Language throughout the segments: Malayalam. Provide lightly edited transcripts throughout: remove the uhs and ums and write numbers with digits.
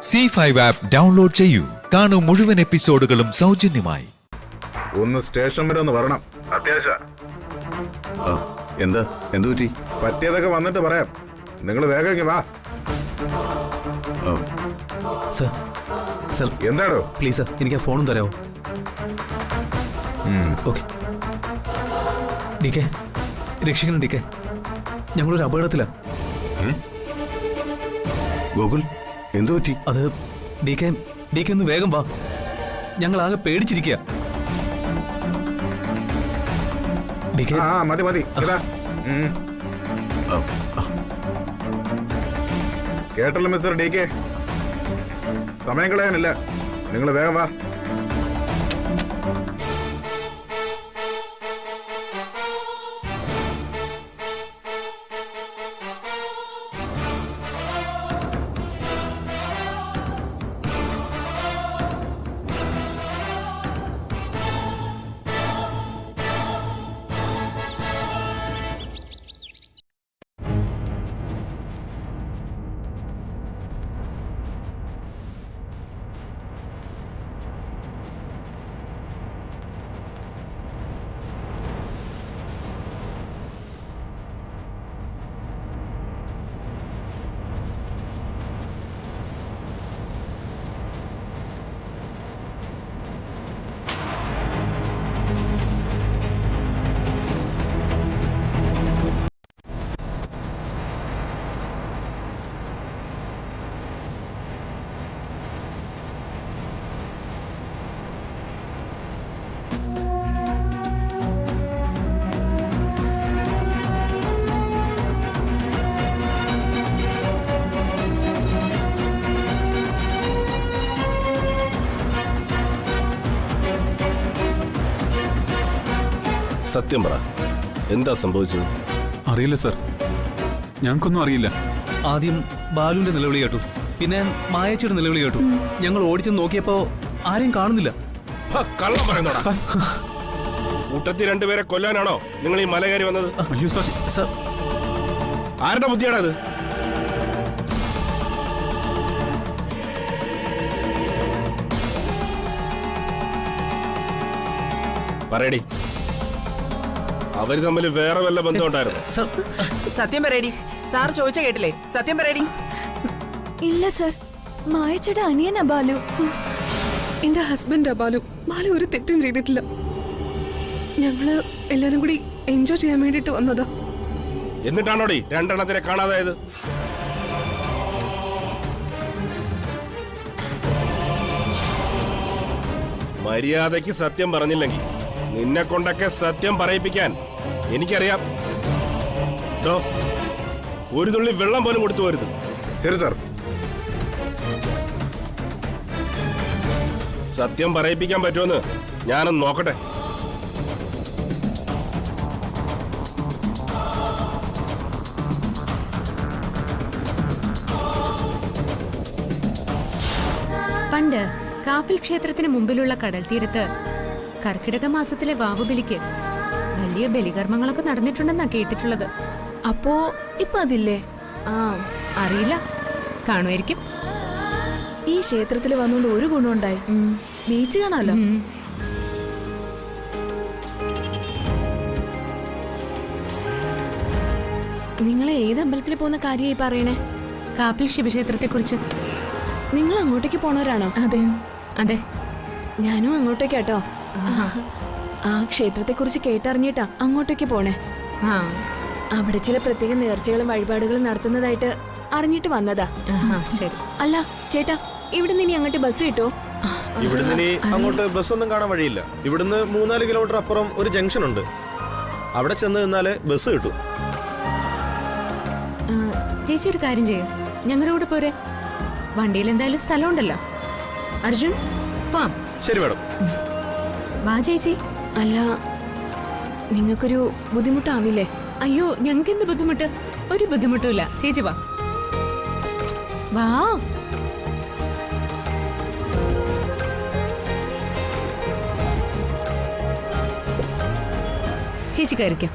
C5 ആപ്പ് ഡൗൺലോഡ് ചെയ്യൂ. കാണൂ മുഴുവൻ എപ്പിസോഡുകളും സൗജന്യമായി. ഒന്ന് സ്റ്റേഷൻ വരെ ഒന്ന് വരണം, അത്യാവശ്യം. എന്താ എന്തു പറ്റി? പറ്റിയതൊക്കെ വന്നിട്ട് പറയാം. നിങ്ങൾ വേഗം വാ. സർ സർ എന്താടോ? പ്ലീസ് സർ, എനിക്ക് ആ ഫോണും തരാമോ? ഓക്കെ. ഡി കെ, രക്ഷിക്കണം ഡി കെ, ഞങ്ങളൊരു അപകടത്തിലാണ്. ഗോകുൽ, എന്തു പറ്റി? അത് ഡി കെ ഒന്ന് വേഗം വാ, ഞങ്ങൾ ആകെ പേടിച്ചിരിക്കുക. D K. മതി മതി. കേട്ടല്ലോ മിസ്റ്റർ ഡി കെ, സമയം കളയാനില്ല, നിങ്ങൾ വേഗം വാ. സത്യം പറ, എന്താ സംഭവിച്ചത്? അറിയില്ല സർ, ഞങ്ങൾക്കൊന്നും അറിയില്ല. ആദ്യം ബാലുവിന്റെ നിലവിളി കേട്ടു, പിന്നെ മായച്ചിയുടെ നിലവിളി കേട്ടു. ഞങ്ങൾ ഓടിച്ചു നോക്കിയപ്പോ ആരെയും കാണുന്നില്ല. കള്ളം പറയുന്നോടാ. കൂട്ടത്തിൽ രണ്ടുപേരെ കൊല്ലാനാണോ നിങ്ങൾ ഈ മല കയറി വന്നത്? അയ്യോ സർ, സർ, ആരുടെ ബുദ്ധിയാടാ അത്? പറയടി, അവര് തമ്മിൽ വേറെ വല്ല ബന്ധം ഉണ്ടായിരുന്നു? സത്യം പറയടി, സാർ ചോദിച്ച കേട്ടില്ലേ? സത്യം പറയടി. ഇല്ല സർ, മായച്ചയുടെ അനിയനാ ബാലു. എന്റെ ഹസ്ബൻഡാ ബാലു. ബാലു ഒരു തെറ്റും ചെയ്തിട്ടില്ല. ഞങ്ങള് എല്ലാരും കൂടി എൻജോയ് ചെയ്യാൻ വേണ്ടിട്ട് വന്നതാ. എന്നിട്ടാണോടി രണ്ടെണ്ണത്തിനെ കാണാതായത്? മര്യാദയ്ക്ക് സത്യം പറഞ്ഞില്ലെങ്കിൽ നിന്നെ കൊണ്ടൊക്കെ സത്യം പറയിപ്പിക്കാൻ എനിക്കറിയാം. ഒരു തുള്ളി വെള്ളം പോലും കൊടുത്തു വരുത്. ശരി സാർ. സത്യം പറയിപ്പിക്കാൻ പറ്റുമെന്ന് ഞാനൊന്ന് നോക്കട്ടെ. പണ്ട് കാപ്പിൽ ക്ഷേത്രത്തിന് മുമ്പിലുള്ള കടൽ തീരത്ത് കർക്കിടക മാസത്തിലെ വാവുബലിക്ക് വലിയ ബലികർമ്മങ്ങളൊക്കെ നടന്നിട്ടുണ്ടെന്നാ കേട്ടിട്ടുള്ളത്. അപ്പോ ഇപ്പൊ അതില്ലേ? അറിയില്ല, കാണുമായിരിക്കും. ഈ ക്ഷേത്രത്തിൽ വന്നുകൊണ്ട് ഒരു ഗുണമുണ്ടായി, ബീച്ച് കാണാലോ. നിങ്ങളെ ഏത് അമ്പലത്തിൽ പോകുന്ന കാര്യമായി പറയണേ? കാപ്പിൽ ശിവക്ഷേത്രത്തെ കുറിച്ച്. നിങ്ങൾ അങ്ങോട്ടേക്ക് പോണവരാണോ? അതെ അതെ, ഞാനും അങ്ങോട്ടേക്കാട്ടോ. ആ ക്ഷേത്രത്തെ കുറിച്ച് കേട്ടറിഞ്ഞിട്ടാ അങ്ങോട്ടേക്ക് പോണേ. അവിടെ ചില പ്രത്യേക നേർച്ചകളും വഴിപാടുകളും നടത്തുന്നതായിട്ട് അറിഞ്ഞിട്ട് വന്നതാ. ശരി. അല്ല ചേട്ടാ, ഇവിടുന്ന് ഇനി അങ്ങോട്ട് ബസ് കിട്ടോ? ഇവിടുന്ന് ഇനി അങ്ങോട്ട് ബസ്സൊന്നും കാണാൻ വഴിയില്ല. ഇവിടുന്ന് 3-4 കിലോമീറ്റർ അപ്പുറം ഒരു ജംഗ്ഷൻ ഉണ്ട്, അവിടെ ചെന്ന് നിന്നാലേ ബസ് കിട്ടും. ചേച്ചി ഒരു കാര്യം ചെയ്യ, ഞങ്ങളുടെ കൂടെ പോരെ. വണ്ടിയിൽ എന്തായാലും സ്ഥലമുണ്ടല്ലോ. അർജുൻ, വാം. ശരി മാഡം. വാ ചേച്ചി. അല്ല, നിങ്ങൾക്കൊരു ബുദ്ധിമുട്ടാവില്ലേ? അയ്യോ, ഞങ്ങൾക്ക് എന്ത് ബുദ്ധിമുട്ട്? ഒരു ബുദ്ധിമുട്ടുമില്ല. ചേച്ചി വാ വാ. ചേച്ചി കയറിക്കോ.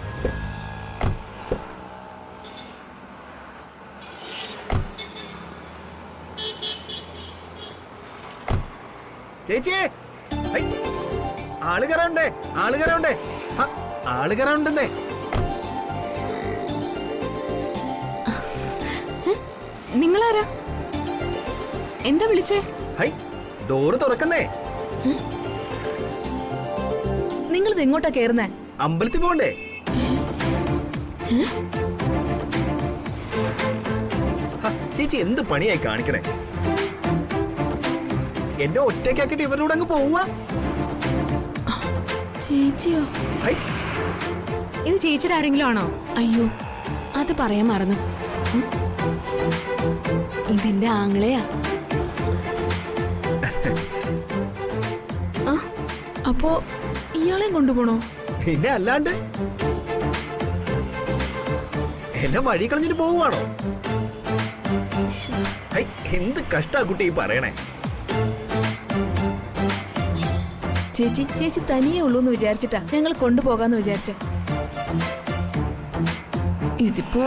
ചേച്ചിയെ ഹൈ, ആള് കയറാണ്ടേ ആള് കയറാണ്ടേ ആള് കയറാണ്ടെന്നേ. നിങ്ങളാരാ? എന്താ വിളിച്ചേ? ഹൈ, ഡോറ് തുറക്കുന്നേ. നിങ്ങളിത് എങ്ങോട്ടാ കേറുന്നേ? അമ്പലത്തിൽ പോണ്ടേ? ചേച്ചി എന്ത് പണിയായി കാണിക്കണേ? എന്നെ ഒറ്റയ്ക്കാക്കിട്ട് ഇവരോട് അങ്ങ് പോവുക. ചേച്ചിയോ? ഹൈ, ഇത് ചേച്ചിയുടെ ആരെങ്കിലും ആണോ? അയ്യോ, അത് പറയാൻ മറന്നു. ഇതെന്റെ ആങ്ങളെയാ. അപ്പോ ഇയാളെയും കൊണ്ടുപോണോ? പിന്നെ അല്ലാണ്ട് എന്നെ വഴി കളഞ്ഞിട്ട് പോവുകയാണോ? ഹൈ, എന്ത് കഷ്ടാ കുട്ടി ഈ പറയണേ? ചേച്ചി തനിയേ ഉള്ളൂ എന്ന് വിചാരിച്ചിട്ടാ ഞങ്ങൾ കൊണ്ടുപോകാന്ന് വിചാരിച്ച. ഇതിപ്പോ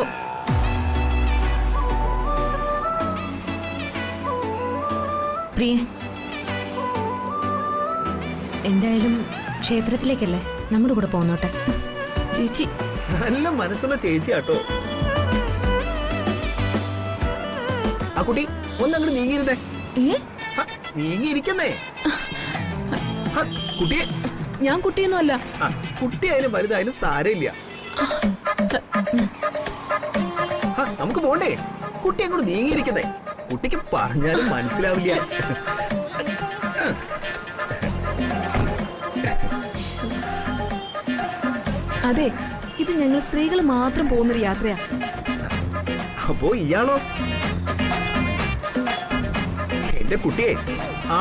പ്രിയ, എന്തായാലും ക്ഷേത്രത്തിലേക്കല്ലേ, നമ്മുടെ കൂടെ പോന്നോട്ടെ. ചേച്ചി നല്ല മനസ്സുള്ള ചേച്ചിയാട്ടോ. ആ കുട്ടി ഒന്നങ്ങോട്ട് നീങ്ങിയിരുന്നേ. നീങ്ങിയിരിക്കുന്നേ. കുട്ടിയെ, ഞാൻ കുട്ടിയൊന്നും അല്ല. കുട്ടിയായാലും വലുതായാലും സാരമില്ല. നമുക്ക് പോണ്ടേ? കുട്ടി അങ്ങോട്ട് നീങ്ങിയിരിക്കുന്നേ. കുട്ടിക്ക് പറഞ്ഞാലും മനസ്സിലാവില്ല. അതെ, ഇത് ഞങ്ങൾ സ്ത്രീകൾ മാത്രം പോകുന്നൊരു യാത്രയാ. അപ്പോ ഇയാളോ? എന്റെ കുട്ടിയെ,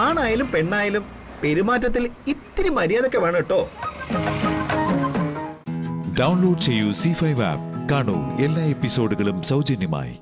ആണായാലും പെണ്ണായാലും പെരുമാറ്റത്തിൽ ഇത്തിരി മര്യാദയൊക്കെ വേണം കേട്ടോ. ഡൗൺലോഡ് ചെയ്യൂ C5 ആപ്പ്. കാണൂ എല്ലാ എപ്പിസോഡുകളും സൗജന്യമായി.